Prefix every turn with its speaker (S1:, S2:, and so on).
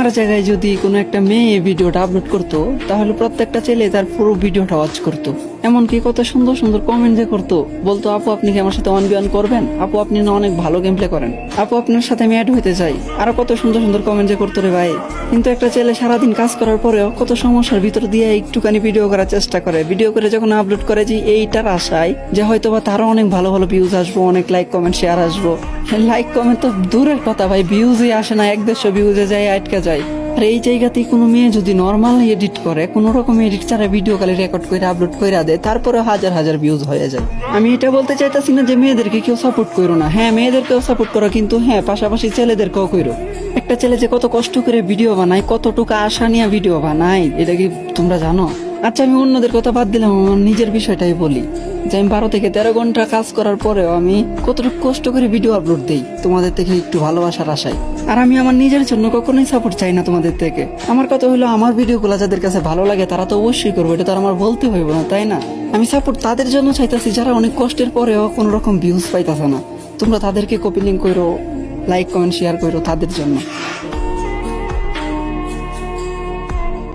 S1: আমার জায়গায় যদি কোনো একটা মেয়ে ভিডিওটা আপলোড করতো তাহলে প্রত্যেকটা ছেলে তার পুরো ভিডিওটা ওয়াচ করতো, এমনকি কত সুন্দর সুন্দর কমেন্ট যে করতো, বলতো আপু আপনি কি আমার সাথে 1v1 করবেন, আপু আপনি না অনেক ভালো গেম প্লে করেন, আপু আপনার সাথে আমি অ্যাড হইতে চাই, আরো কত সুন্দর সুন্দর কমেন্ট যে করতো রে ভাই। কিন্তু একটা ছেলে সারাদিন কাজ করার পরেও কত সমস্যার ভিতর দিয়ে একটুখানি ভিডিও করার চেষ্টা করে, ভিডিও করে যখন আপলোড করে যে এইটার আশায় যে হয়তো বা তারও অনেক ভালো ভালো ভিউজ আসবো, অনেক লাইক কমেন্ট শেয়ার আসবো। লাইক কমেন্ট তো দূরের কথা ভাই, ভিউজই আসে না, 100 ভিউজে যায় আটকা যায়। আর এই জায়গাতেই কোনো মেয়ে যদি নর্মাল এডিট করে, কোনো রকম এডিট ছাড়া ভিডিও কালে রেকর্ড করে আপলোড করে দেয়, তারপরে হাজার হাজার ভিউজ হয়ে যায়। আমি এটা বলতে চাইতেছি না যে মেয়েদেরকে কেউ সাপোর্ট করো না, হ্যাঁ মেয়েদেরকেও সাপোর্ট করো, কিন্তু হ্যাঁ পাশাপাশি ছেলেদেরকেও করো। একটা ছেলে যে কত কষ্ট করে ভিডিও বানায়, কতটুকু আশা নিয়ে ভিডিও বানায়, এটা কি তোমরা জানো? আচ্ছা আমি অন্যদের কথা বাদ দিলাম, আমার নিজের বিষয়টাই বলি যে আমি 12 থেকে 13 ঘন্টা কাজ করার পরেও আমি কতটুকু কষ্ট করে ভিডিও আপলোড দেই তোমাদের থেকে একটু ভালোবাসার আশায়। আর আমি আমার নিজের জন্য কখনোই সাপোর্ট চাই না তোমাদের থেকে। আমার কথা হলো আমার ভিডিওগুলো যাদের কাছে ভালো লাগে তারা তো অবশ্যই করবে, এটা তো আর আমার বলতে হইব না, তাই না? আমি সাপোর্ট তাদের জন্য চাইতেছি যারা অনেক কষ্টের পরেও কোনো রকম ভিউজ পাইতেছে না। তোমরা তাদেরকে কপি লিঙ্ক করো, লাইক কমেন্ট শেয়ার করো তাদের জন্য।